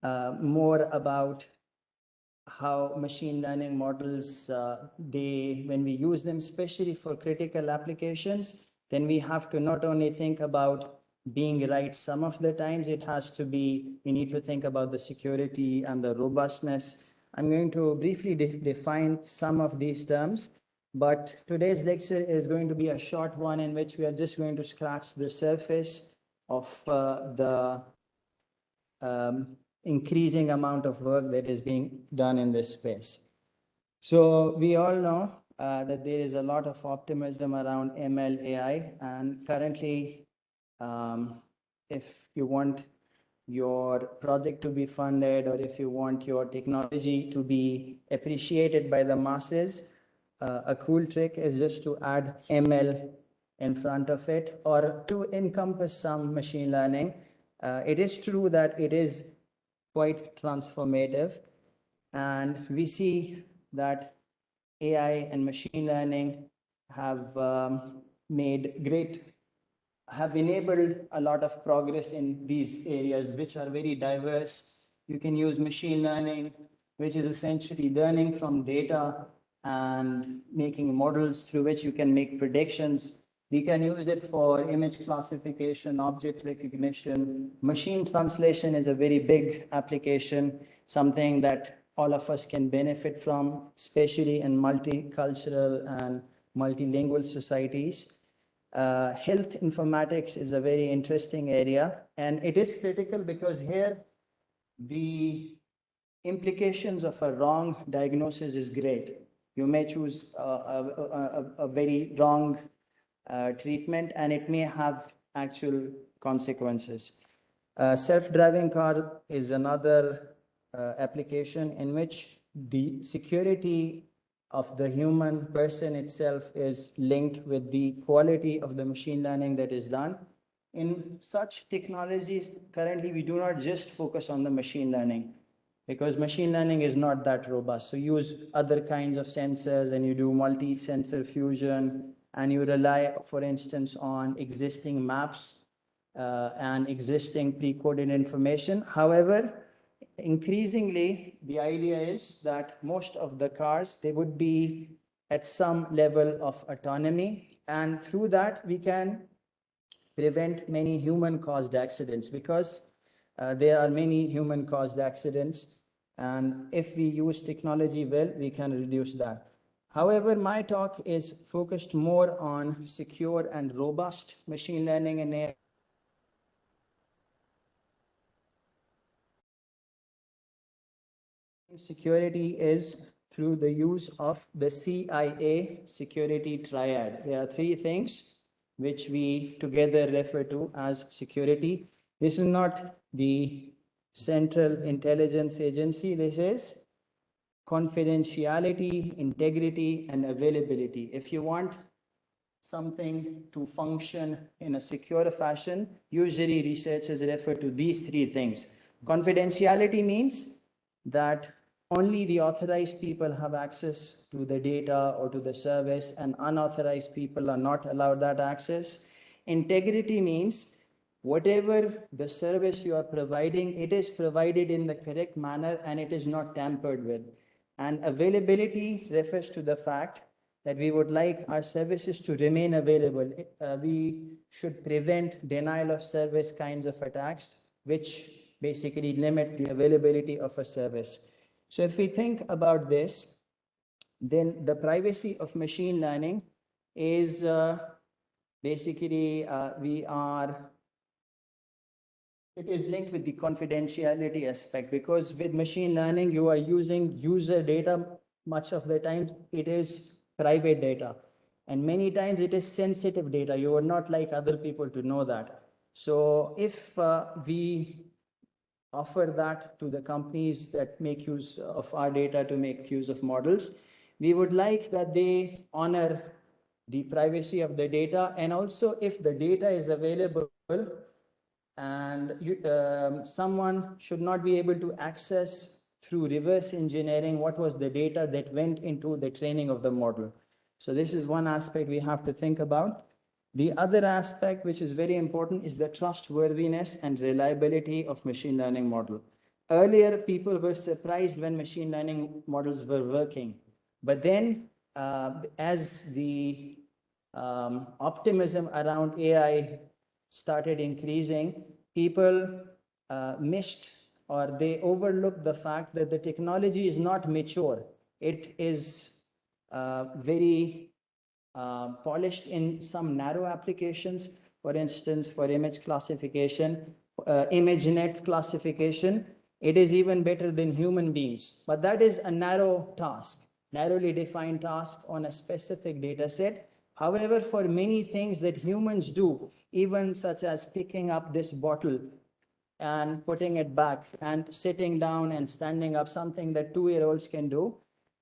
more about how machine learning models, when we use them, especially for critical applications, then we have to not only think about being right some of the times, we need to think about the security and the robustness. I'm going to briefly define some of these terms, but today's lecture is going to be a short one in which we are just going to scratch the surface of the increasing amount of work that is being done in this space. So we all know that there is a lot of optimism around ML AI, and currently, if you want your project to be funded or if you want your technology to be appreciated by the masses, a cool trick is just to add ML in front of it or to encompass some machine learning. It is true that it is quite transformative, and we see that AI and machine learning have enabled a lot of progress in these areas, which are very diverse. You can use machine learning, which is essentially learning from data and making models through which you can make predictions. We can use it for image classification, object recognition. Machine translation is a very big application, something that all of us can benefit from, especially in multicultural and multilingual societies. Health informatics is a very interesting area, and it is critical because here the implications of a wrong diagnosis is great. You may choose a very wrong treatment, and it may have actual consequences. Self-driving car is another application in which the security of the human person itself is linked with the quality of the machine learning that is done. In such technologies, currently we do not just focus on the machine learning, because machine learning is not that robust. So you use other kinds of sensors and you do multi-sensor fusion, and you rely, for instance, on existing maps and existing pre-coded information. However, increasingly, the idea is that most of the cars, they would be at some level of autonomy, and through that we can prevent many human-caused accidents, because there are many human-caused accidents, and if we use technology well, we can reduce that. However, my talk is focused more on secure and robust machine learning and AI. Security is through the use of the CIA security triad. There are three things which we together refer to as security. This is not the Central Intelligence Agency. This is confidentiality, integrity, and availability. If you want something to function in a secure fashion, usually researchers refer to these three things. Confidentiality means that only the authorized people have access to the data or to the service, and unauthorized people are not allowed that access. Integrity means whatever the service you are providing, it is provided in the correct manner and it is not tampered with. And availability refers to the fact that we would like our services to remain available. We should prevent denial of service kinds of attacks, which basically limit the availability of a service. So if we think about this, then the privacy of machine learning is basically it is linked with the confidentiality aspect, because with machine learning, you are using user data. Much of the time, it is private data, and many times it is sensitive data. You would not like other people to know that. So if we offer that to the companies that make use of our data to make use of models, we would like that they honor the privacy of the data, and also if the data is available, and someone should not be able to access through reverse engineering what was the data that went into the training of the model. So this is one aspect we have to think about. The other aspect, which is very important, is the trustworthiness and reliability of machine learning model. earlier people were surprised when machine learning models were working. But then as the optimism around AI started increasing, people missed or they overlooked the fact that the technology is not mature. It is very polished in some narrow applications. For instance, for image classification, ImageNet classification, it is even better than human beings. But that is a narrow task, narrowly defined task on a specific data set. However, for many things that humans do, even such as picking up this bottle and putting it back and sitting down and standing up, something that 2-year-olds can do,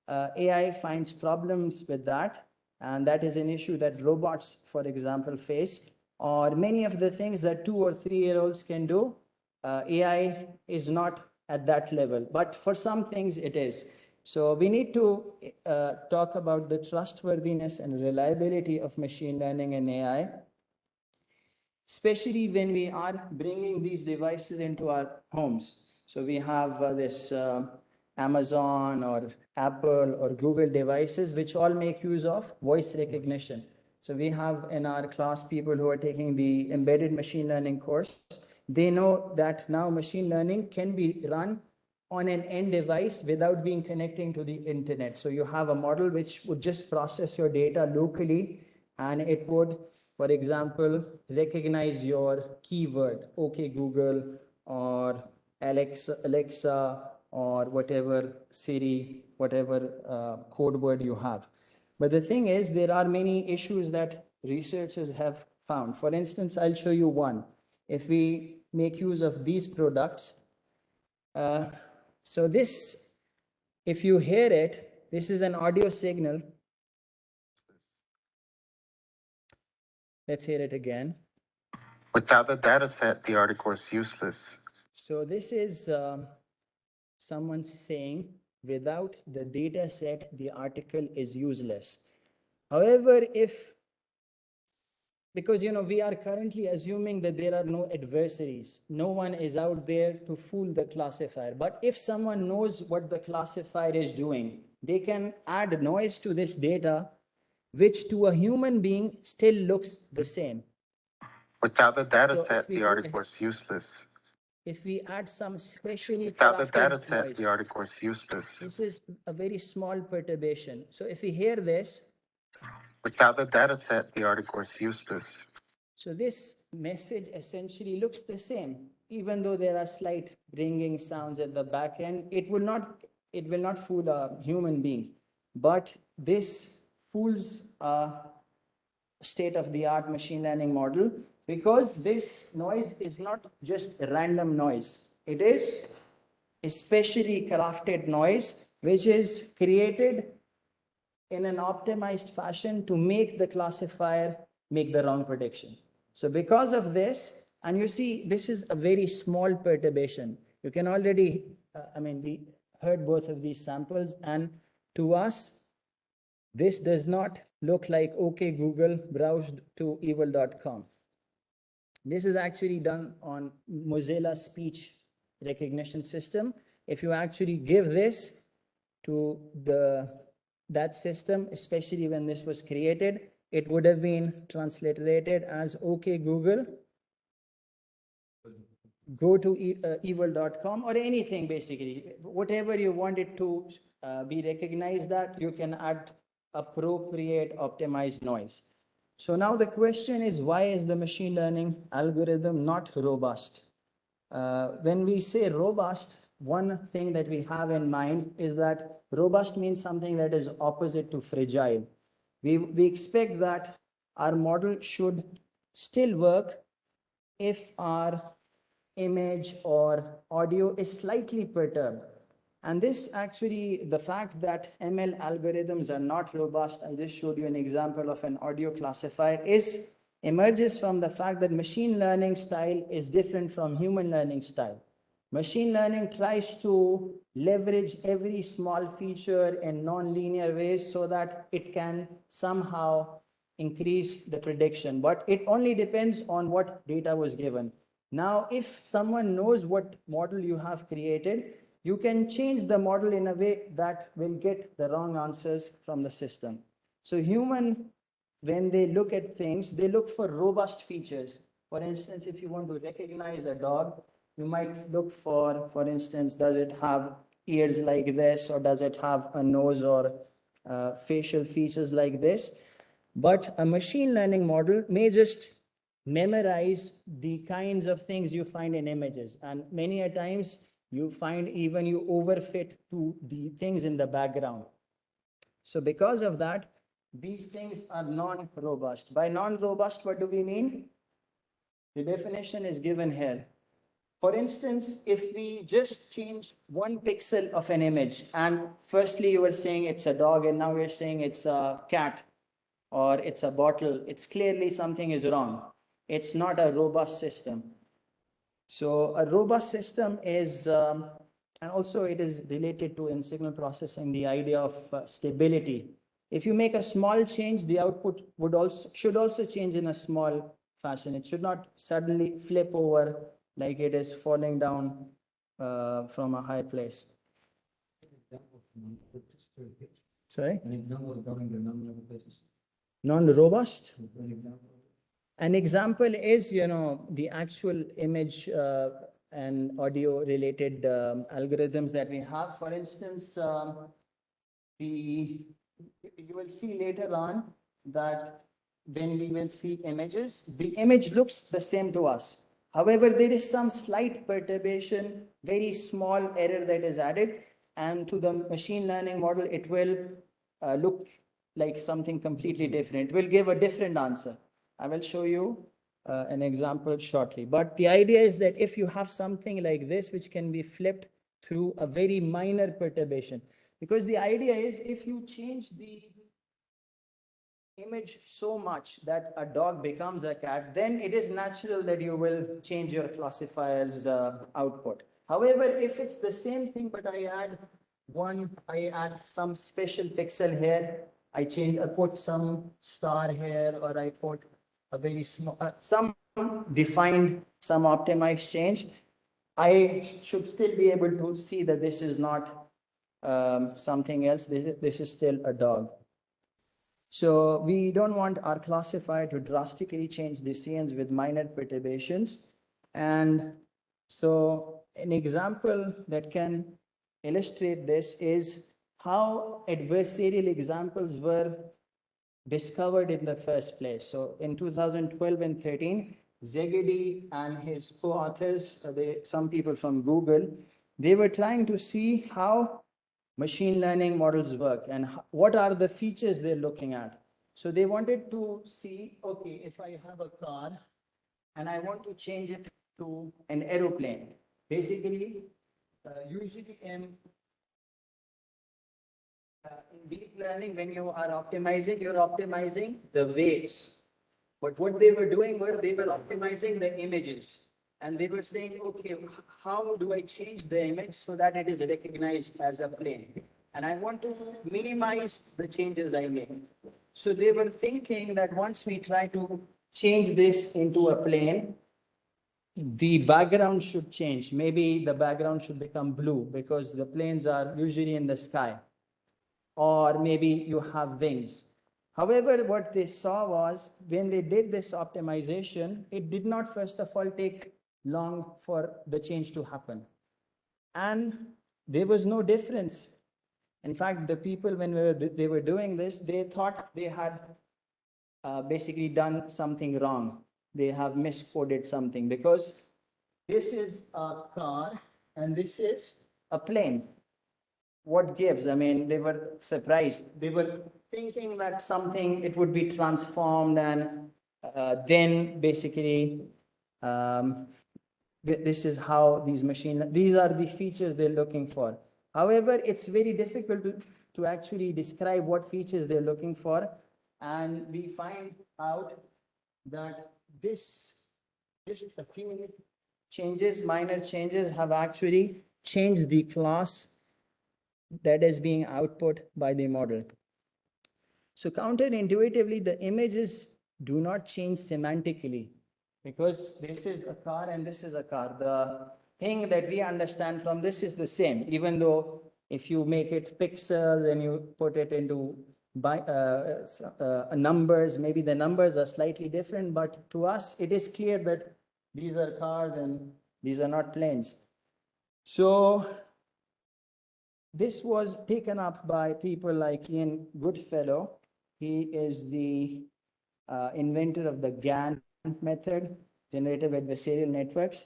AI finds problems with that. And that is an issue that robots, for example, face. Or many of the things that 2 or 3-year-olds can do, AI is not at that level. But for some things, it is. So we need to talk about the trustworthiness and reliability of machine learning and AI, especially when we are bringing these devices into our homes. So we have this Amazon or Apple or Google devices, which all make use of voice recognition. So we have in our class people who are taking the embedded machine learning course. They know that now machine learning can be run on an end device without being connecting to the internet. So you have a model which would just process your data locally, and it would, for example, recognize your keyword, OK Google or Alexa or whatever Siri, whatever code word you have. But the thing is, there are many issues that researchers have found. For instance, I'll show you one. If we make use of these products, so this, if you hear it, this is an audio signal. Let's hear it again. Without the data set, the article is useless. So this is someone saying, without the data set, the article is useless. However, because we are currently assuming that there are no adversaries, no one is out there to fool the classifier. But if someone knows what the classifier is doing, they can add noise to this data, which to a human being still looks the same. Without the data set, the article is useless. If we add some specially Without the data crafted set, noise, the article is useless. this is a very small perturbation. So if we hear this, without the data set, the article is useless. So this message essentially looks the same, even though there are slight ringing sounds at the back end. It will not fool a human being, but this fools a state-of-the-art machine learning model, because this noise is not just random noise. It is especially crafted noise, which is created in an optimized fashion to make the classifier make the wrong prediction. So because of this, and you see, this is a very small perturbation. You can already, we heard both of these samples, and to us, this does not look like, okay, Google browsed to evil.com. This is actually done on Mozilla speech recognition system. If you actually give this to that system, especially when this was created, it would have been transliterated as, okay, Google, go to evil.com, or anything, basically. Whatever you want it to be recognized that, you can add appropriate optimized noise. So now the question is, why is the machine learning algorithm not robust? When we say robust, one thing that we have in mind is that robust means something that is opposite to fragile. We expect that our model should still work if our image or audio is slightly perturbed. And this actually, the fact that ML algorithms are not robust, I just showed you an example of an audio classifier, emerges from the fact that machine learning style is different from human learning style. Machine learning tries to leverage every small feature in non-linear ways so that it can somehow increase the prediction, but it only depends on what data was given. Now, if someone knows what model you have created, you can change the model in a way that will get the wrong answers from the system. So human, when they look at things, they look for robust features. For instance, if you want to recognize a dog, you might look for instance, does it have ears like this, or does it have a nose or facial features like this? But a machine learning model may just memorize the kinds of things you find in images. And many a times you find even you overfit to the things in the background. So because of that, these things are non-robust. By non-robust, what do we mean? The definition is given here. For instance, if we just change one pixel of an image, and firstly you were saying it's a dog, and now you're saying it's a cat, or it's a bottle, it's clearly something is wrong. It's not a robust system. So a robust system is, and also it is related to in signal processing, the idea of stability. If you make a small change, the output should also change in a small fashion. It should not suddenly flip over like it is falling down from a high place. Sorry? An example of doubling the number of places. Non-robust? An example. An example is, the actual image and audio related algorithms that we have. For instance, you will see later on that when we will see images, the image looks the same to us. However, there is some slight perturbation, very small error that is added, and to the machine learning model, it will look like something completely different. It will give a different answer. I will show you an example shortly. But the idea is that if you have something like this, which can be flipped through a very minor perturbation, because the idea is if you change the image so much that a dog becomes a cat, then it is natural that you will change your classifier's output. However, if it's the same thing, but I add some special pixel here, I put some star here, or I put a very small, some defined, some optimized change, I should still be able to see that this is not something else. This is still a dog. So we don't want our classifier to drastically change the scenes with minor perturbations. And so an example that can illustrate this is how adversarial examples were discovered in the first place. So in 2012 and 13, Szegedy and his co-authors, some people from Google, they were trying to see how machine learning models work and what are the features they're looking at. So they wanted to see, okay, if I have a car and I want to change it to an aeroplane, basically, usually in deep learning, when you are optimizing, you're optimizing the weights. But what they were doing they were optimizing the images. And they were saying, okay, how do I change the image so that it is recognized as a plane? And I want to minimize the changes I make. So they were thinking that once we try to change this into a plane, the background should change. Maybe the background should become blue because the planes are usually in the sky. Or maybe you have wings. However, what they saw was when they did this optimization, it did not, first of all, take long for the change to happen. And there was no difference. In fact, the people, when they were doing this, they thought they had basically done something wrong. They have miscoded something because this is a car and this is a plane. What gives? I mean, they were surprised. They were thinking that it would be transformed and then basically this is how these are the features they're looking for. However, it's very difficult to actually describe what features they're looking for. And we find out that just a few changes, minor changes, have actually changed the class that is being output by the model. So counterintuitively, the images do not change semantically, because this is a car and this is a car. The thing that we understand from this is the same, even though if you make it pixels and you put it into numbers, maybe the numbers are slightly different, but to us, it is clear that these are cars and these are not planes. So this was taken up by people like Ian Goodfellow. He is the inventor of the GAN method, generative adversarial networks.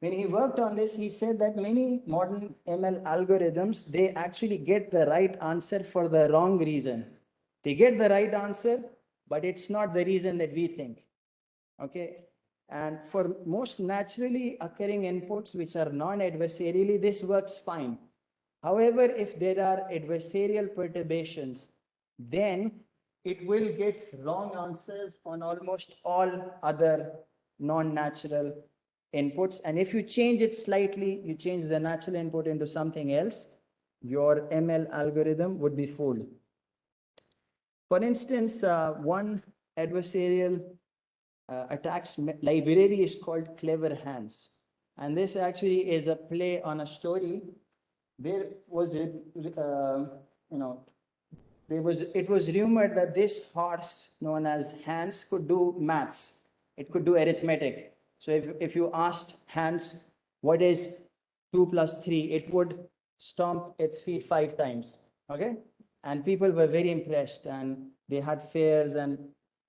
When he worked on this, he said that many modern ML algorithms, they actually get the right answer for the wrong reason. They get the right answer, but it's not the reason that we think. Okay. And for most naturally occurring inputs, which are non-adversarially, this works fine. However, if there are adversarial perturbations, then it will get wrong answers on almost all other non-natural inputs. And if you change it slightly, you change the natural input into something else, your ML algorithm would be fooled. For instance, one adversarial attacks library is called Clever Hands. And this actually is a play on a story. There was it was rumored that this horse known as Hans could do maths. It could do arithmetic. So if you asked Hans, what is 2 plus 3, it would stomp its feet 5 times. Okay? And people were very impressed, and they had fairs, and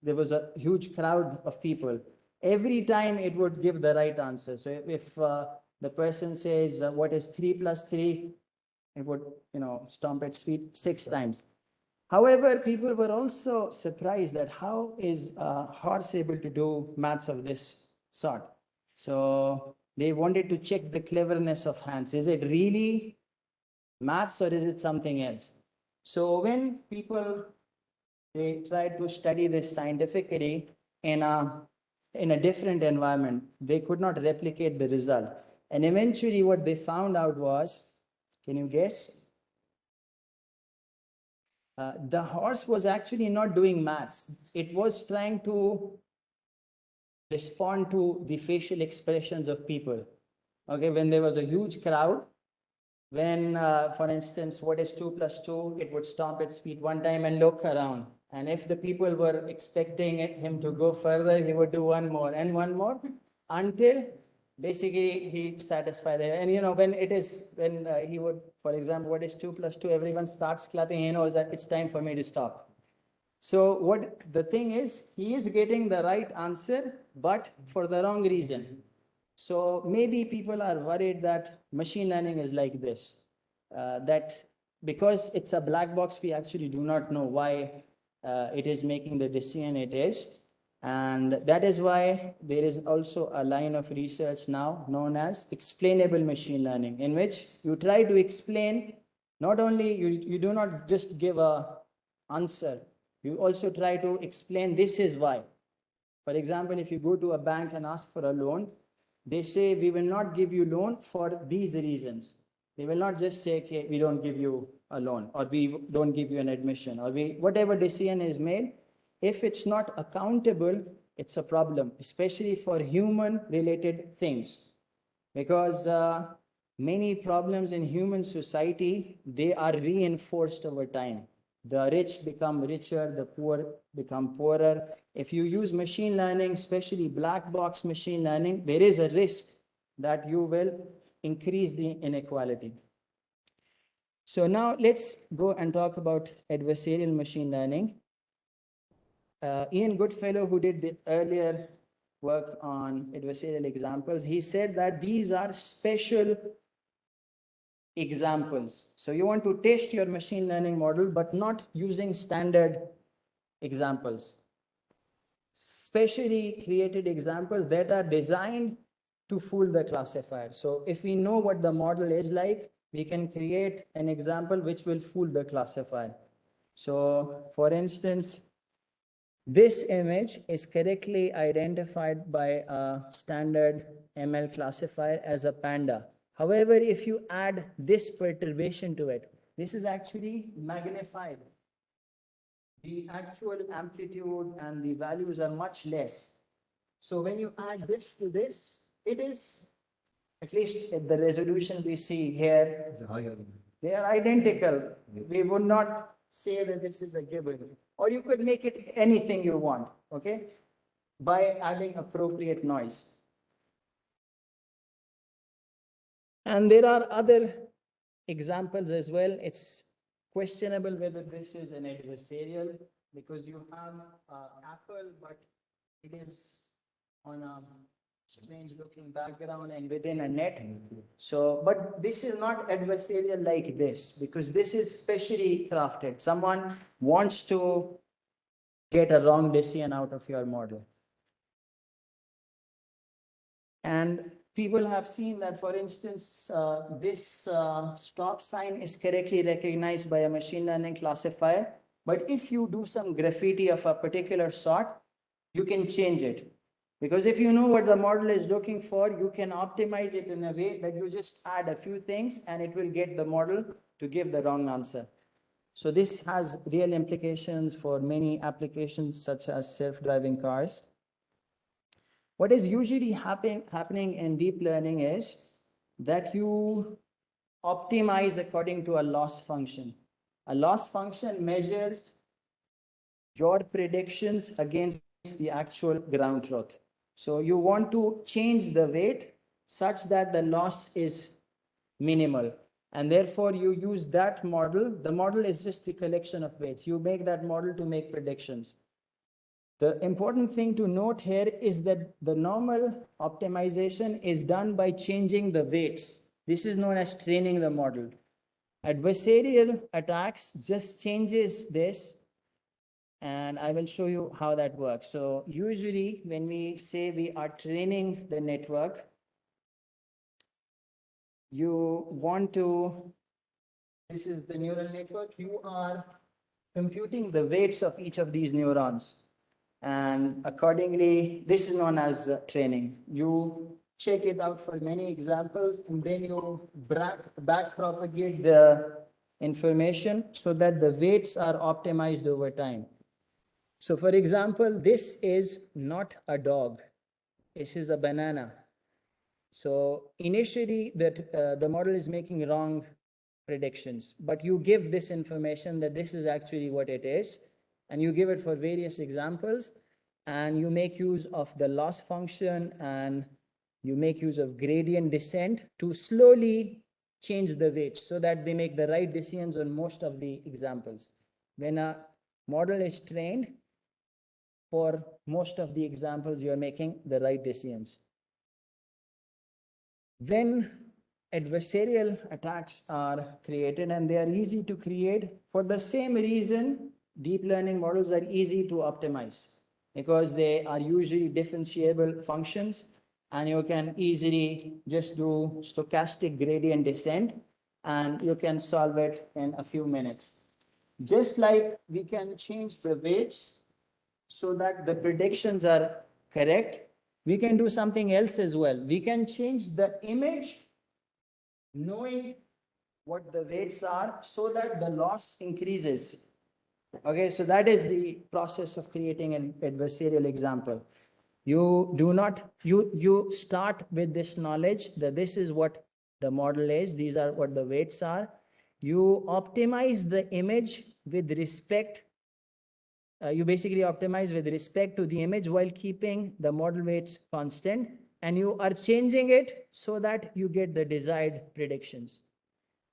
there was a huge crowd of people. Every time it would give the right answer. So if the person says, what is 3 plus 3? It would, stomp its feet 6 times. However, people were also surprised that how is a horse able to do maths of this sort? So they wanted to check the cleverness of Hans. Is it really maths or is it something else? So when people, they tried to study this scientifically in a different environment, they could not replicate the result. And eventually what they found out was, can you guess? The horse was actually not doing maths. It was trying to respond to the facial expressions of people. Okay, when there was a huge crowd, when, for instance, what is 2 plus 2, it would stomp its feet 1 time and look around. And if the people were expecting him to go further, he would do 1 more and 1 more until basically he satisfied it. And when he would, for example, what is 2 plus 2, everyone starts clapping, he knows that it's time for me to stop. So what the thing is, he is getting the right answer, but for the wrong reason. So maybe people are worried that machine learning is like this, that because it's a black box, we actually do not know why it is making the decision it is. And that is why there is also a line of research now known as explainable machine learning, in which you try to explain, not only you do not just give a answer, you also try to explain this is why. For example, if you go to a bank and ask for a loan, they say we will not give you loan for these reasons. They will not just say, okay, we don't give you a loan, or we don't give you an admission, or whatever decision is made. If it's not accountable, it's a problem, especially for human related things, because many problems in human society, they are reinforced over time. The rich become richer, the poor become poorer. If you use machine learning, especially black box machine learning, there is a risk that you will increase the inequality. So now let's go and talk about adversarial machine learning. Ian Goodfellow, who did the earlier work on adversarial examples, he said that these are special examples. So you want to test your machine learning model, but not using standard examples. Specially created examples that are designed to fool the classifier. So if we know what the model is like, we can create an example which will fool the classifier. So for instance, this image is correctly identified by a standard ML classifier as a panda. However, if you add this perturbation to it, this is actually magnified. The actual amplitude and the values are much less. So when you add this to this, it is, at least at the resolution we see here, The higher. they are identical. We would not say that this is a given. Or you could make it anything you want, okay? By adding appropriate noise. And there are other examples as well. It's questionable whether this is an adversarial because you have Apple, but it is on a strange looking background and within a net. So, but this is not adversarial like this because this is specially crafted. Someone wants to get a wrong decision out of your model. And people have seen that, for instance, this stop sign is correctly recognized by a machine learning classifier. But if you do some graffiti of a particular sort, you can change it. Because if you know what the model is looking for, you can optimize it in a way that you just add a few things and it will get the model to give the wrong answer. So this has real implications for many applications such as self-driving cars. What is usually happening in deep learning is that you optimize according to a loss function. A loss function measures your predictions against the actual ground truth. So you want to change the weight such that the loss is minimal. And therefore you use that model. The model is just the collection of weights. You make that model to make predictions. The important thing to note here is that the normal optimization is done by changing the weights. This is known as training the model. Adversarial attacks just changes this, and I will show you how that works. So usually when we say we are training the network, you want to, this is the neural network, you are computing the weights of each of these neurons. And accordingly, this is known as training. You check it out for many examples, and then you back propagate the information so that the weights are optimized over time. So for example, this is not a dog. This is a banana. So initially the model is making wrong predictions, but you give this information that this is actually what it is, and you give it for various examples, and you make use of the loss function and you make use of gradient descent to slowly change the weights so that they make the right decisions on most of the examples. When a model is trained, for most of the examples, you are making the right decisions. When adversarial attacks are created, and they are easy to create, for the same reason, deep learning models are easy to optimize because they are usually differentiable functions, and you can easily just do stochastic gradient descent and you can solve it in a few minutes. Just like we can change the weights so that the predictions are correct, we can do something else as well. We can change the image knowing what the weights are so that the loss increases. Okay, so that is the process of creating an adversarial example. You do not, you start with this knowledge that this is what the model is, these are what the weights are. You optimize the image with respect, you basically optimize with respect to the image while keeping the model weights constant, and you are changing it so that you get the desired predictions.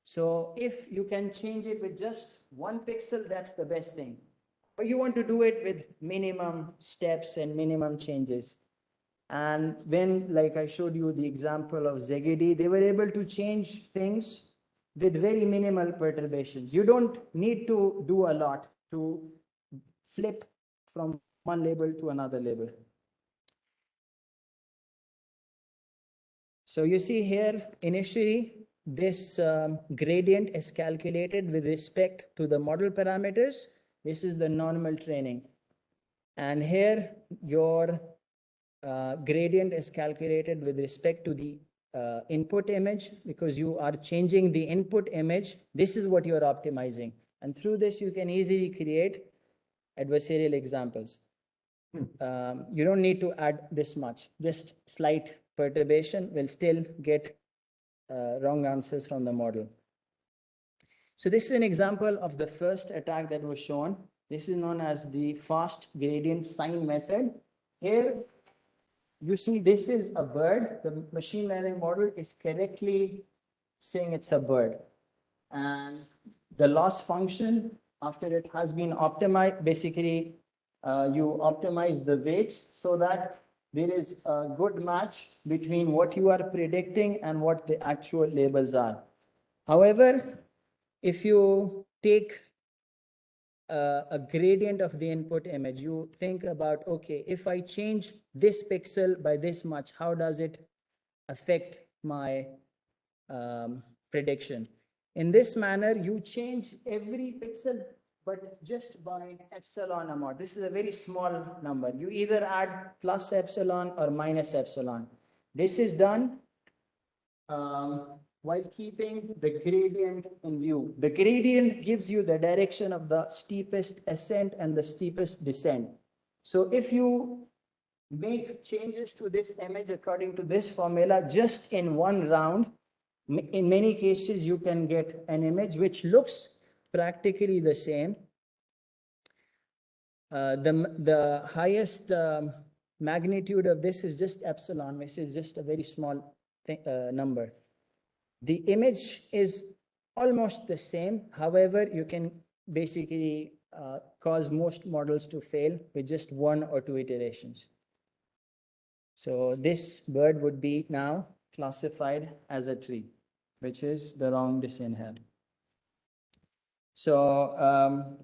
So if you can change it with just 1 pixel, that's the best thing. But you want to do it with minimum steps and minimum changes. And when, like I showed you the example of Szegedy, they were able to change things with very minimal perturbations. You don't need to do a lot to flip from one label to another label. So you see here, initially, this gradient is calculated with respect to the model parameters. This is the normal training. And here, your gradient is calculated with respect to the input image, because you are changing the input image. This is what you are optimizing. And through this, you can easily create adversarial examples. You don't need to add this much. Just slight perturbation will still get wrong answers from the model. So this is an example of the first attack that was shown. This is known as the fast gradient sign method. Here, you see this is a bird. The machine learning model is correctly saying it's a bird. And the loss function, after it has been optimized, basically you optimize the weights so that there is a good match between what you are predicting and what the actual labels are. However, if you take a gradient of the input image, you think about, okay, if I change this pixel by this much, how does it affect my prediction? In this manner, you change every pixel, but just by epsilon amount. This is a very small number. You either add plus epsilon or minus epsilon. This is done while keeping the gradient in view. The gradient gives you the direction of the steepest ascent and the steepest descent. So if you make changes to this image according to this formula just in one round, in many cases you can get an image which looks practically the same. The highest magnitude of this is just epsilon, which is just a very small number. The image is almost the same. However, you can basically cause most models to fail with just one or two iterations. So this bird would be now classified as a tree, which is the wrong descent here. So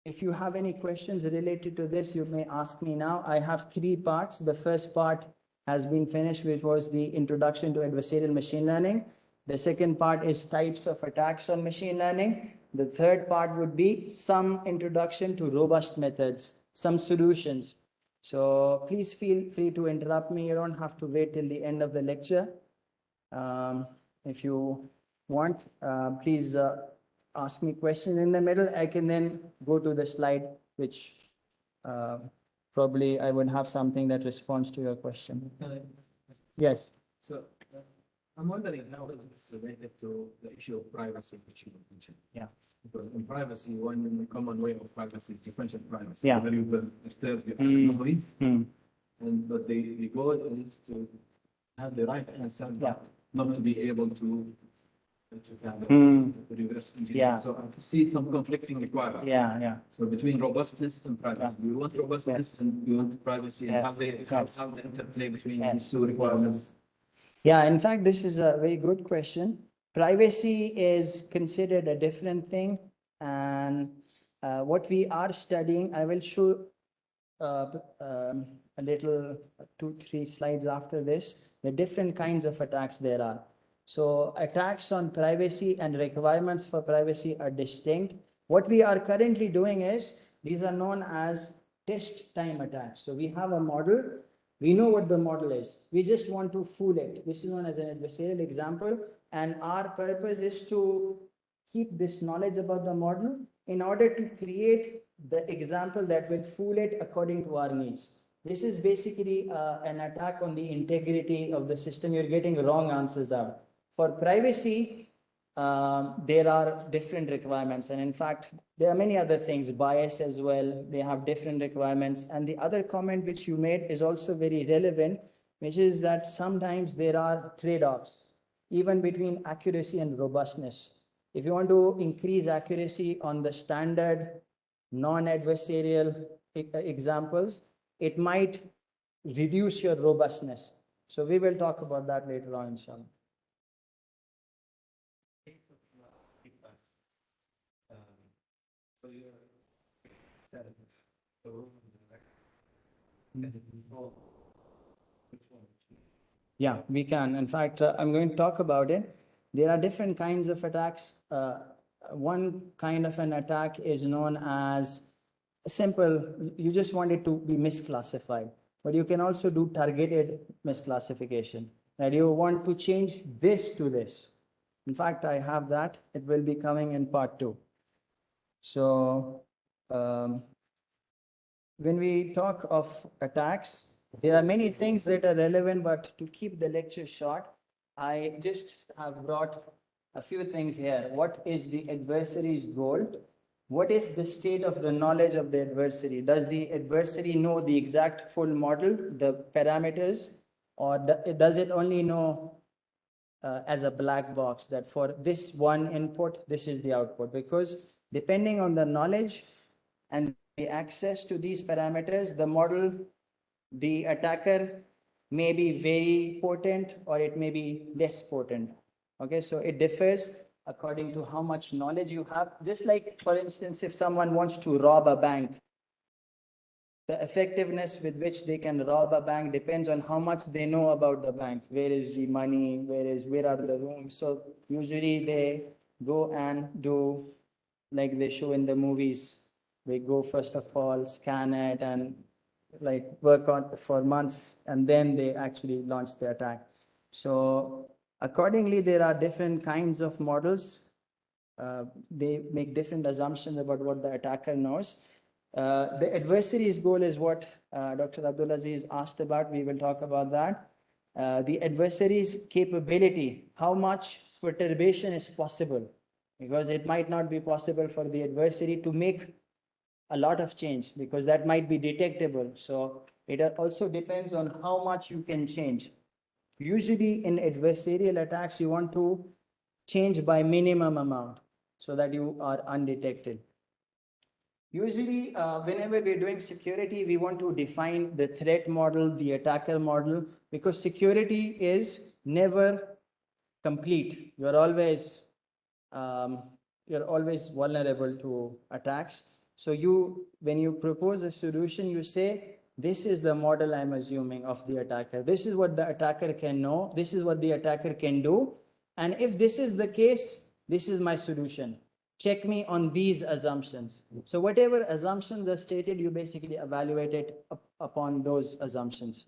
if you have any questions related to this, you may ask me now. I have three parts. The first part has been finished, which was the introduction to adversarial machine learning. The second part is types of attacks on machine learning. The third part would be some introduction to robust methods, some solutions. So please feel free to interrupt me. You don't have to wait till the end of the lecture. If you want, please ask me questions in the middle. I can then go to the slide, which probably I would have something that responds to your question. Yes. So I'm wondering how is this related to the issue of privacy, which you mentioned? Yeah. Because in privacy, one common way of privacy is differential privacy. Yeah. Where you perturb your noise, but the goal is to have the right answer, but not to be able to kind of reverse engineer. Yeah. So to see some conflicting requirements. Yeah. So between robustness and privacy, we want robustness and we want privacy, and how the interplay between these two requirements. Yeah, in fact, this is a very good question. Privacy is considered a different thing, and what we are studying, I will show a little 2-3 slides after this, the different kinds of attacks there are. So attacks on privacy and requirements for privacy are distinct. What we are currently doing is, these are known as test time attacks. So we have a model. We know what the model is. We just want to fool it. This is known as an adversarial example. And our purpose is to keep this knowledge about the model in order to create the example that will fool it according to our needs. This is basically an attack on the integrity of the system. You're getting wrong answers out. For privacy, there are different requirements. And in fact, there are many other things, bias as well. They have different requirements. And the other comment which you made is also very relevant, which is that sometimes there are trade-offs, even between accuracy and robustness. If you want to increase accuracy on the standard non-adversarial examples, it might reduce your robustness. So we will talk about that later on, inshallah. Yeah, we can. In fact, I'm going to talk about it. There are different kinds of attacks. One kind of an attack is known as simple, you just want it to be misclassified, but you can also do targeted misclassification, that you want to change this to this. In fact, I have that. It will be coming in part 2. So when we talk of attacks, there are many things that are relevant, but to keep the lecture short, I just have brought a few things here. What is the adversary's goal? What is the state of the knowledge of the adversary? Does the adversary know the exact full model, the parameters, or does it only know as a black box that for this one input, this is the output? Because depending on the knowledge and the access to these parameters, the model, the attacker may be very potent or it may be less potent. Okay, so it differs according to how much knowledge you have. Just like, for instance, if someone wants to rob a bank, the effectiveness with which they can rob a bank depends on how much they know about the bank. Where is the money? Where are the rooms? So usually they go and do like they show in the movies. They go first of all, scan it and like work on for months, and then they actually launch the attack. So accordingly, there are different kinds of models. They make different assumptions about what the attacker knows. The adversary's goal is what Dr. Abdulaziz asked about. We will talk about that. The adversary's capability, how much perturbation is possible, because it might not be possible for the adversary to make a lot of change because that might be detectable. So it also depends on how much you can change. Usually in adversarial attacks, you want to change by minimum amount so that you are undetected. Usually, whenever we're doing security, we want to define the threat model, the attacker model, because security is never complete. You're always vulnerable to attacks. So when you propose a solution, you say, this is the model I'm assuming of the attacker. This is what the attacker can know. This is what the attacker can do. And if this is the case, this is my solution. Check me on these assumptions. So whatever assumptions are stated, you basically evaluate it upon those assumptions.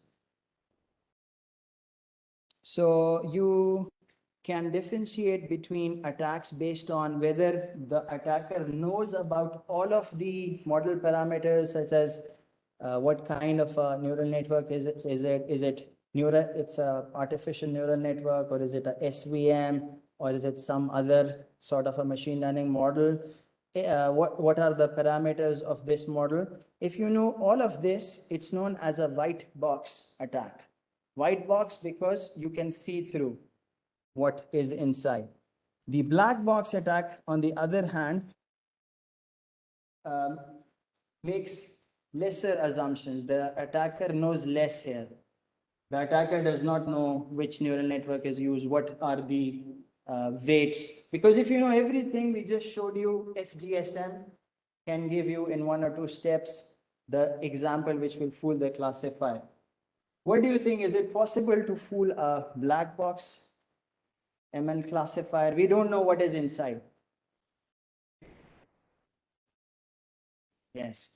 So you can differentiate between attacks based on whether the attacker knows about all of the model parameters, such as what kind of a neural network is it? Is it neural? It's a artificial neural network, or is it a SVM, or is it some other sort of a machine learning model? What are the parameters of this model? If you know all of this, it's known as a white box attack. White box because you can see through what is inside. The black box attack, on the other hand, makes lesser assumptions. The attacker knows less here. The attacker does not know which neural network is used, what are the weights. Because if you know everything, we just showed you FGSM can give you in 1 or 2 steps the example which will fool the classifier. What do you think? Is it possible to fool a black box ML classifier? We don't know what is inside. Yes.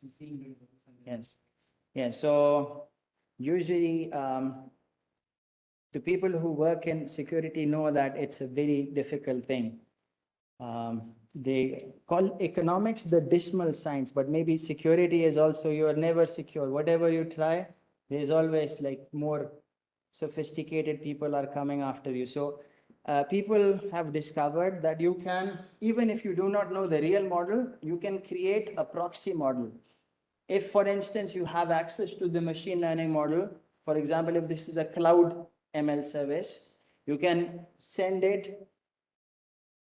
Yes. Yes. So usually the people who work in security know that it's a very difficult thing. They call economics the dismal science, but maybe security is also, you are never secure. Whatever you try, there's always like more sophisticated people are coming after you. So people have discovered that you can, even if you do not know the real model, you can create a proxy model. If, for instance, you have access to the machine learning model, for example, if this is a cloud ML service, you can send it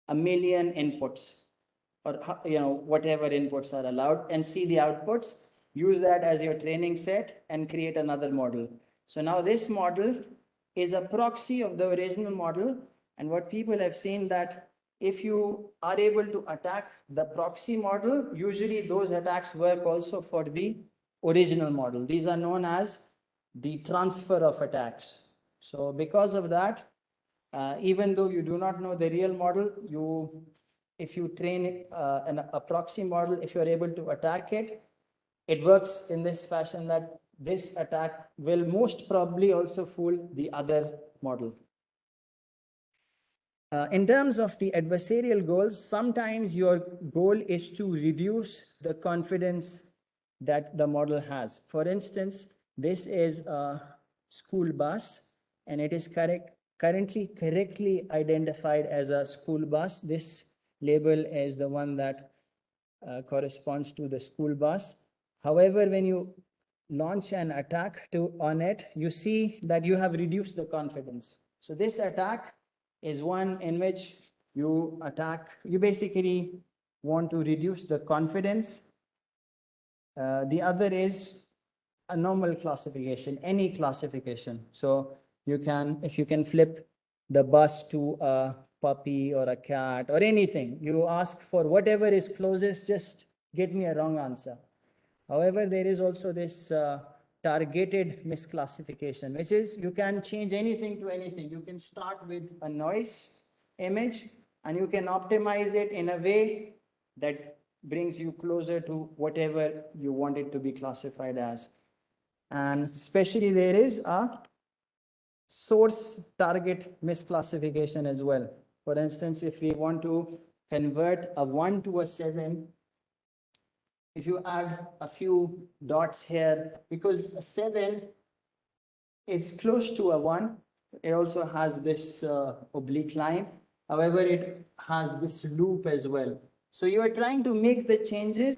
1 million inputs, or whatever inputs are allowed, and see the outputs, use that as your training set and create another model. So now this model is a proxy of the original model. And what people have seen that if you are able to attack the proxy model, usually those attacks work also for the original model. These are known as the transfer of attacks. So because of that, even though you do not know the real model, if you train a proxy model, if you are able to attack it, it works in this fashion that this attack will most probably also fool the other model. In terms of the adversarial goals, sometimes your goal is to reduce the confidence that the model has. For instance, this is a school bus, and it is currently correctly identified as a school bus. This label is the one that corresponds to the school bus. However, when you launch an attack on it, you see that you have reduced the confidence. So this attack is one in which you basically want to reduce the confidence. The other is a normal classification, any classification. So you can, if you can flip the bus to a puppy or a cat or anything, you ask for whatever is closest, just get me a wrong answer. However, there is also this targeted misclassification, which is you can change anything to anything. You can start with a noise image and you can optimize it in a way that brings you closer to whatever you want it to be classified as. And especially there is a source target misclassification as well. For instance, if we want to convert a 1 to a 7, if you add a few dots here, because a 7 is close to a 1, it also has this oblique line. However, it has this loop as well. So you are trying to make the changes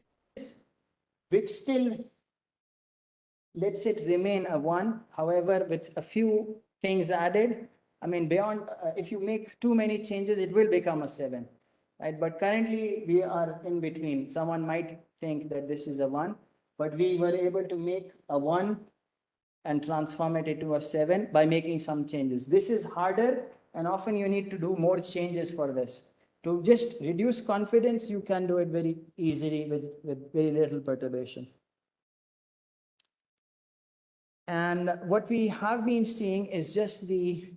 which still lets it remain a 1. However, with a few things added, I mean, beyond, if you make too many changes, it will become a 7, right? But currently we are in between. Someone might think that this is a 1, but we were able to make a 1 and transform it into a 7 by making some changes. This is harder, and often you need to do more changes for this. To just reduce confidence, you can do it very easily with very little perturbation. And what we have been seeing is just the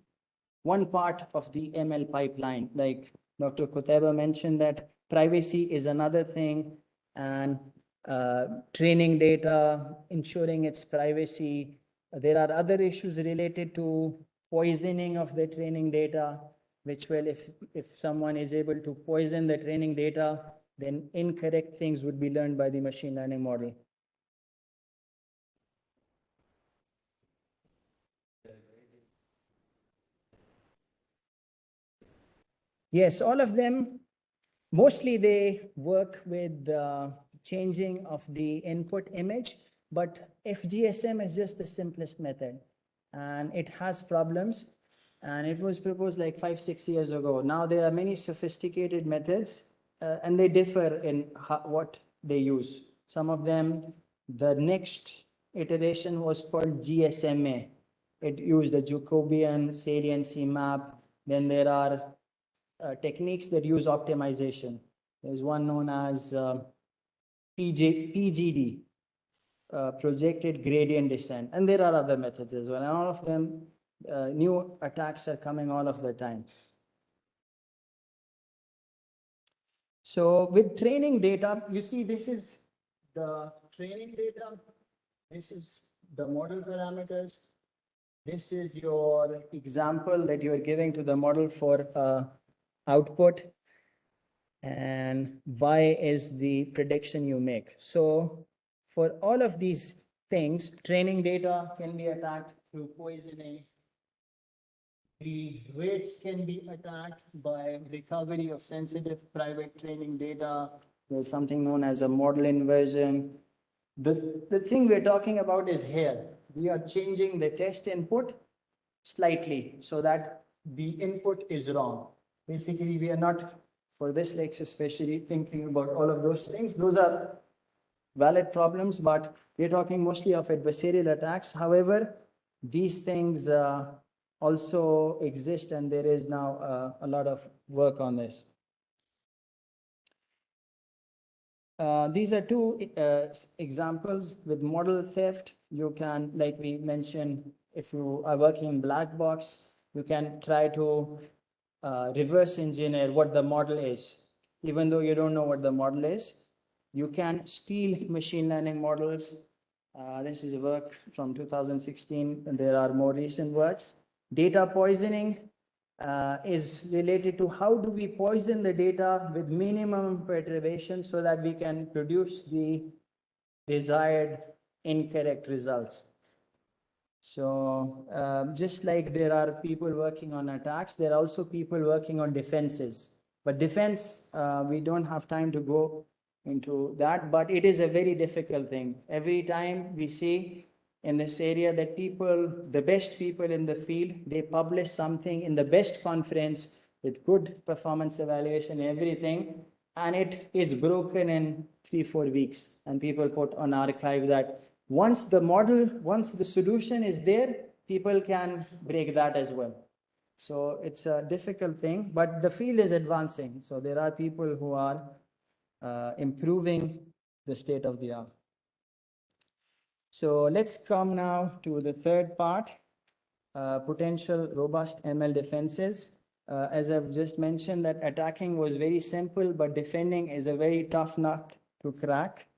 one part of the ML pipeline. Like Dr. Qutaiba mentioned, that privacy is another thing, and training data, ensuring its privacy. There are other issues related to poisoning of the training data, which will, if someone is able to poison the training data, then incorrect things would be learned by the machine learning model. Yes, all of them, mostly they work with changing of the input image, but FGSM is just the simplest method, and it has problems, and it was proposed like 5-6 years ago. Now there are many sophisticated methods, and they differ in what they use. Some of them, the next iteration was called GSMA. It used the Jacobian saliency map. Then there are techniques that use optimization. There's one known as PGD, projected gradient descent, and there are other methods as well. And all of them, new attacks are coming all of the time. So with training data, you see this is the training data. This is the model parameters. This is your example that you are giving to the model for output, and Y is the prediction you make. So for all of these things, training data can be attacked through poisoning. The weights can be attacked by recovery of sensitive private training data. There's something known as a model inversion. The thing we're talking about is here. We are changing the test input slightly so that the input is wrong. Basically, we are not, for this lecture especially, thinking about all of those things. Those are valid problems, but we're talking mostly of adversarial attacks. However, these things also exist, and there is now a lot of work on this. These are two examples with model theft. You can, like we mentioned, if you are working in black box, you can try to reverse engineer what the model is. Even though you don't know what the model is, you can steal machine learning models. This is a work from 2016, and there are more recent works. Data poisoning is related to how do we poison the data with minimum perturbation so that we can produce the desired incorrect results. So just like there are people working on attacks, there are also people working on defenses. But defense, we don't have time to go into that, but it is a very difficult thing. Every time we see in this area that people, the best people in the field, they publish something in the best conference with good performance evaluation, everything, and it is broken in 3-4 weeks. And people put on archive that once the solution is there, people can break that as well. So it's a difficult thing, but the field is advancing. So there are people who are improving the state of the art. So let's come now to the third part, potential robust ML defenses. As I've just mentioned, that attacking was very simple, but defending is a very tough nut to crack.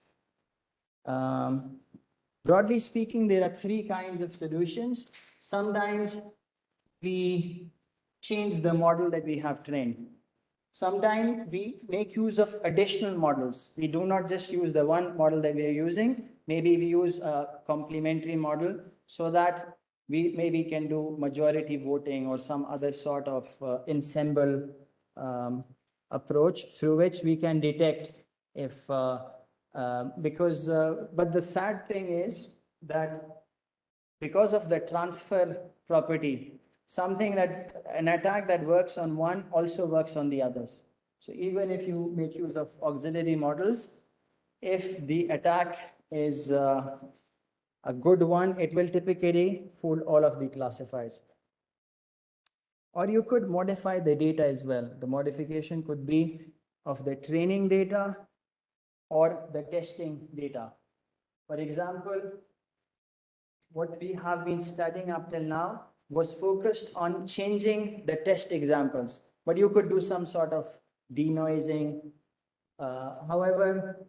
Broadly speaking, there are 3 kinds of solutions. Sometimes we change the model that we have trained. Sometimes we make use of additional models. We do not just use the one model that we are using. Maybe we use a complementary model so that we maybe can do majority voting or some other sort of ensemble approach through which we can detect if but the sad thing is that because of the transfer property, something that an attack that works on one also works on the others. So even if you make use of auxiliary models, if the attack is a good one, it will typically fool all of the classifiers. Or you could modify the data as well. The modification could be of the training data or the testing data. For example, what we have been studying up till now was focused on changing the test examples, but you could do some sort of denoising. However,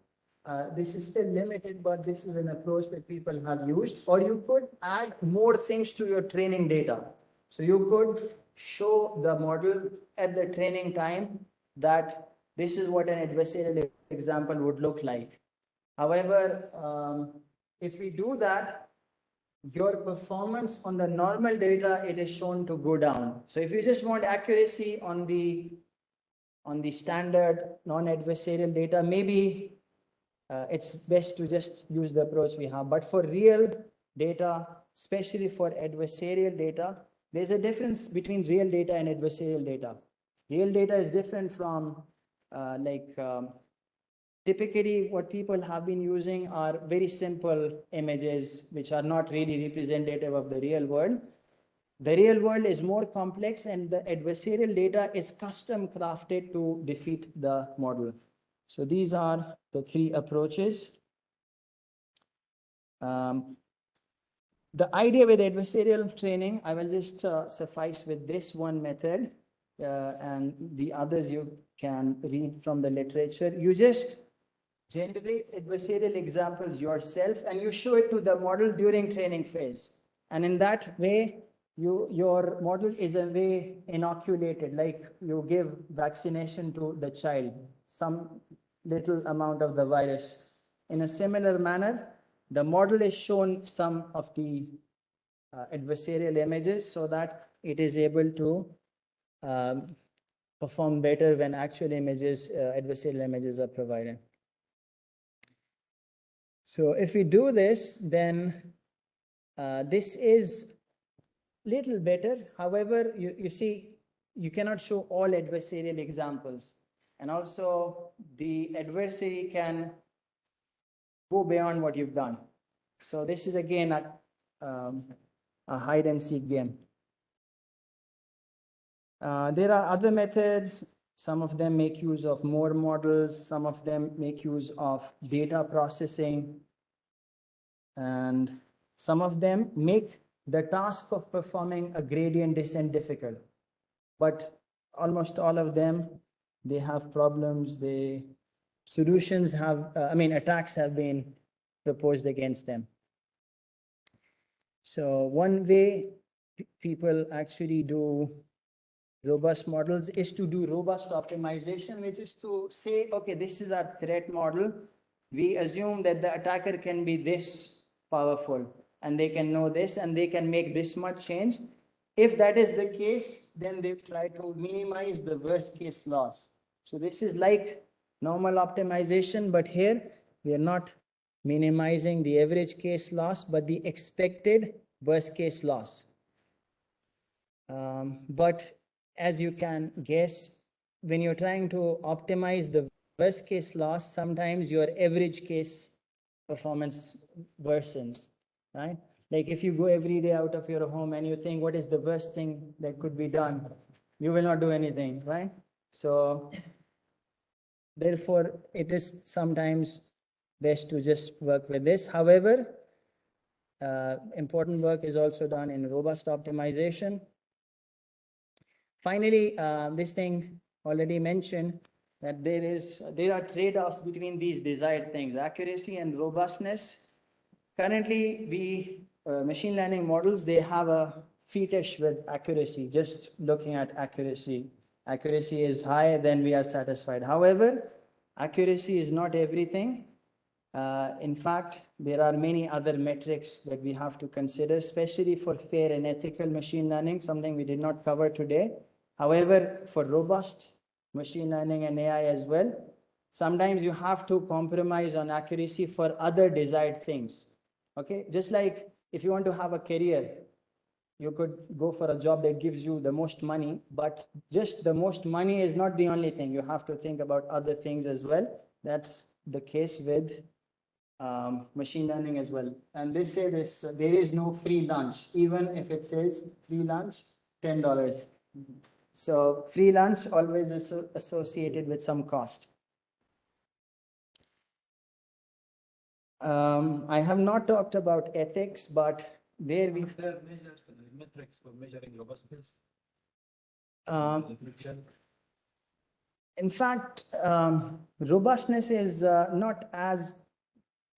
this is still limited, but this is an approach that people have used. Or you could add more things to your training data. So you could show the model at the training time that this is what an adversarial example would look like. However, if we do that, your performance on the normal data, it is shown to go down. So if you just want accuracy on the standard non-adversarial data, maybe it's best to just use the approach we have. But for real data, especially for adversarial data, there's a difference between real data and adversarial data. Real data is different from typically what people have been using are very simple images which are not really representative of the real world. The real world is more complex and the adversarial data is custom crafted to defeat the model. So these are the 3 approaches. The idea with adversarial training, I will just suffice with this one method, and the others you can read from the literature. You just generate adversarial examples yourself and you show it to the model during training phase. And in that way, your model is a way inoculated, like you give vaccination to the child, some little amount of the virus. In a similar manner, the model is shown some of the adversarial images so that it is able to perform better when actual images, adversarial images are provided. So if we do this, then this is little better. However, you see, you cannot show all adversarial examples. And also the adversary can go beyond what you've done. So this is again a hide and seek game. There are other methods. Some of them make use of more models. Some of them make use of data processing. And some of them make the task of performing a gradient descent difficult. But almost all of them, they have problems. Solutions have, attacks have been proposed against them. So one way people actually do robust models is to do robust optimization, which is to say, okay, this is our threat model. we assume that the attacker can be this powerful and they can know this and they can make this much change. If that is the case, then they try to minimize the worst case loss. So this is like normal optimization, but here we are not minimizing the average case loss, but the expected worst case loss. But as you can guess, when you're trying to optimize the worst case loss, sometimes your average case performance worsens, right? Like if you go every day out of your home and you think, what is the worst thing that could be done? You will not do anything, right? So therefore, it is sometimes best to just work with this. However, important work is also done in robust optimization. Finally, this thing already mentioned that there are trade-offs between these desired things, accuracy and robustness. Currently, machine learning models, they have a fetish with accuracy, just looking at accuracy. Accuracy is high, then we are satisfied. However, accuracy is not everything. In fact, there are many other metrics that we have to consider, especially for fair and ethical machine learning, something we did not cover today. However, for robust machine learning and AI as well, sometimes you have to compromise on accuracy for other desired things. Okay, just like if you want to have a career, you could go for a job that gives you the most money, but just the most money is not the only thing. You have to think about other things as well. That's the case with machine learning as well. And they say this, there is no free lunch, even if it says free lunch, $10. So free lunch always is associated with some cost. I have not talked about ethics, but there we... There measures, metrics for measuring robustness. In fact, robustness is not as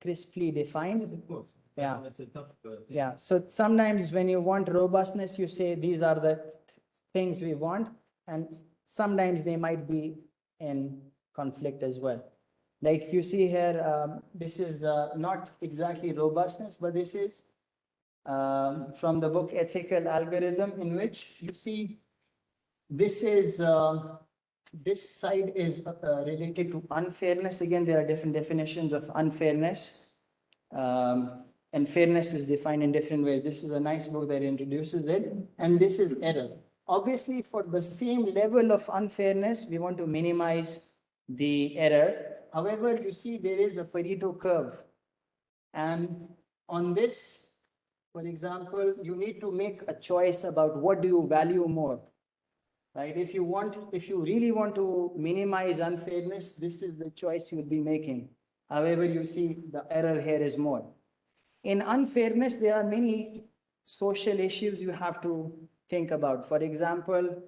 crisply defined. Of course. Yeah. It's a tough thing. Yeah. So sometimes when you want robustness, you say these are the things we want, and sometimes they might be in conflict as well. Like you see here, this is not exactly robustness, but this is from the book Ethical Algorithm, in which you see this is this side is related to unfairness. Again, there are different definitions of unfairness, and fairness is defined in different ways. This is a nice book that introduces it, and this is error. Obviously, for the same level of unfairness, we want to minimize the error. However, you see there is a Pareto curve, and on this, for example, you need to make a choice about what do you value more. Right? If you really want to minimize unfairness, this is the choice you will be making. However, you see the error here is more. In unfairness, there are many social issues you have to think about. For example,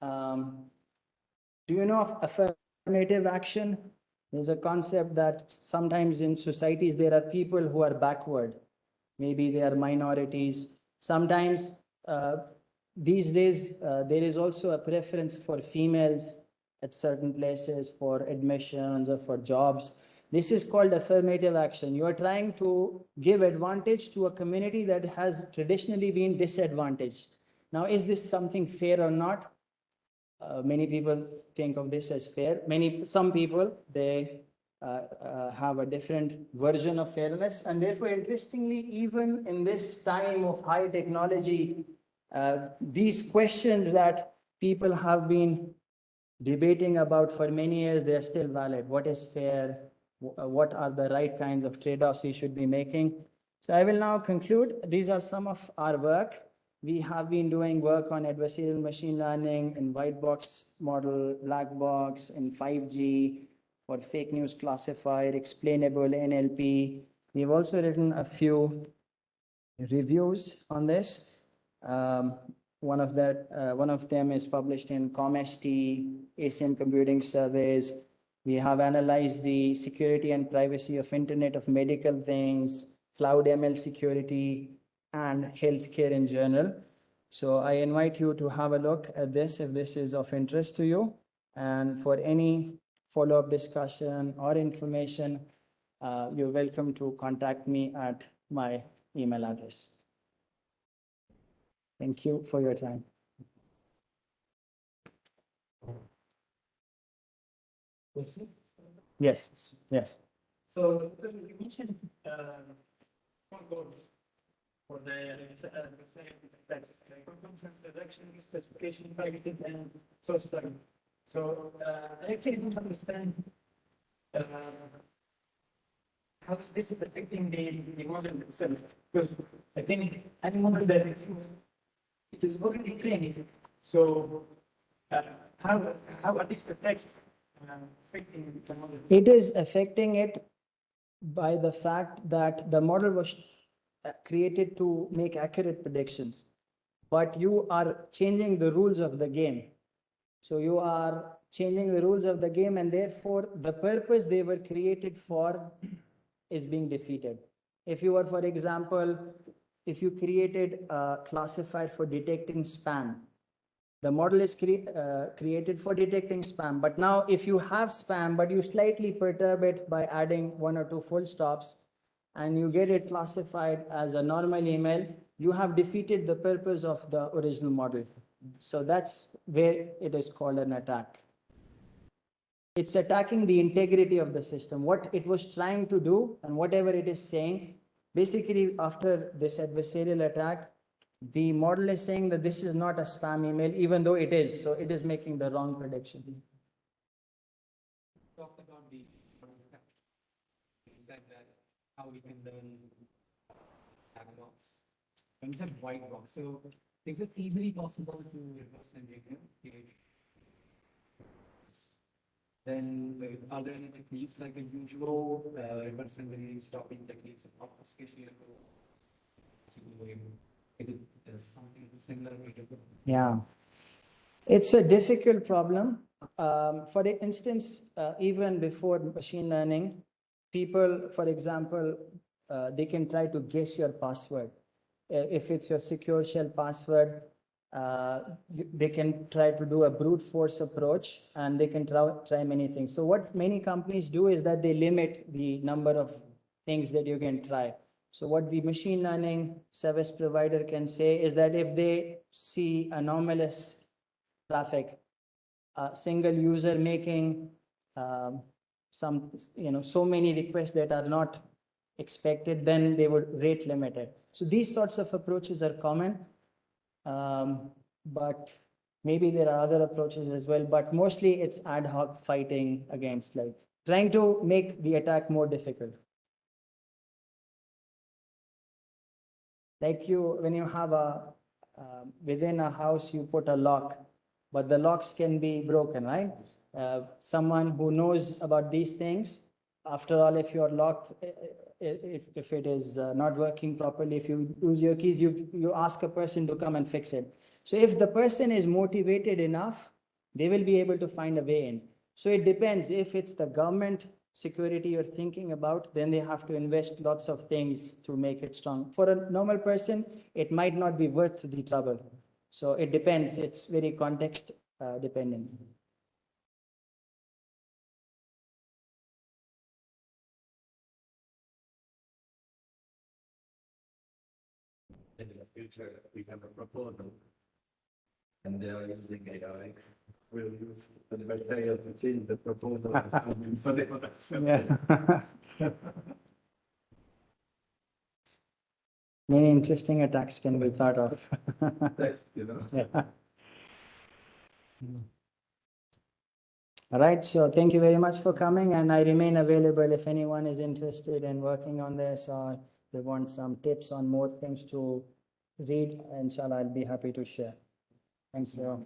do you know of affirmative action? There's a concept that sometimes in societies there are people who are backward. Maybe they are minorities. Sometimes these days, there is also a preference for females at certain places for admissions or for jobs. This is called affirmative action. You are trying to give advantage to a community that has traditionally been disadvantaged. Now, is this something fair or not? Many people think of this as fair. Some people, they have a different version of fairness. And therefore, interestingly, even in this time of high technology, these questions that people have been debating about for many years, they are still valid. What is fair? What are the right kinds of trade-offs we should be making? So I will now conclude. These are some of our work. We have been doing work on adversarial machine learning in white box model, black box, in 5G, for fake news classifier, explainable NLP. We've also written a few reviews on this. One of them is published in ComST, Asian Computing Surveys. We have analyzed the security and privacy of Internet of Medical Things, cloud ML security, and healthcare in general. So I invite you to have a look at this if this is of interest to you. And for any follow-up discussion or information, you're welcome to contact me at my email address. Thank you for your time. Yes, yes. So you mentioned four goals for the text, conference reduction, specification, targeted, and source target. So I actually don't understand how is this affecting the model itself? Because I think any model that is used, it is already trained. So how are these effects affecting the model? It is affecting it by the fact that the model was created to make accurate predictions, but you are changing the rules of the game. So you are changing the rules of the game, and therefore the purpose they were created for is being defeated. If you were, for example, if you created a classifier for detecting spam, the model is created for detecting spam. But now if you have spam, but you slightly perturb it by adding 1 or 2 full stops, and you get it classified as a normal email, you have defeated the purpose of the original model. So that's where it is called an attack. It's attacking the integrity of the system, what it was trying to do and whatever it is saying. Basically, after this adversarial attack, the model is saying that this is not a spam email, even though it is. So it is making the wrong prediction. Talked about the said that how we can learn black box. When you said white box, so is it easily possible to reverse engineer? Then are there any techniques like the usual reverse engineering stopping techniques, especially is it something similar? Yeah, it's a difficult problem. For instance, even before machine learning, people, for example, they can try to guess your password. If it's your secure shell password, they can try to do a brute force approach, and they can try many things. So what many companies do is that they limit the number of things that you can try. So what the machine learning service provider can say is that if they see anomalous traffic, a single user making so many requests that are not expected, then they would rate limit it. So these sorts of approaches are common, but maybe there are other approaches as well, but mostly it's ad hoc fighting against, like trying to make the attack more difficult. Like when you have within a house, you put a lock, but the locks can be broken, right? Someone who knows about these things, after all, if your lock, if it is not working properly, if you lose your keys, you ask a person to come and fix it. So if the person is motivated enough, they will be able to find a way in. So it depends. If it's the government security you're thinking about, then they have to invest lots of things to make it strong. For a normal person, it might not be worth the trouble. So it depends. It's very context dependent. In the future, we have a proposal, and they are using AI. We'll use Adversarial to change the proposal. Yeah. Many interesting attacks can be thought of. Text, you know. Yeah. All right, so thank you very much for coming, and I remain available if anyone is interested in working on this, or they want some tips on more things to read. Inshallah, I'll be happy to share. Thank you.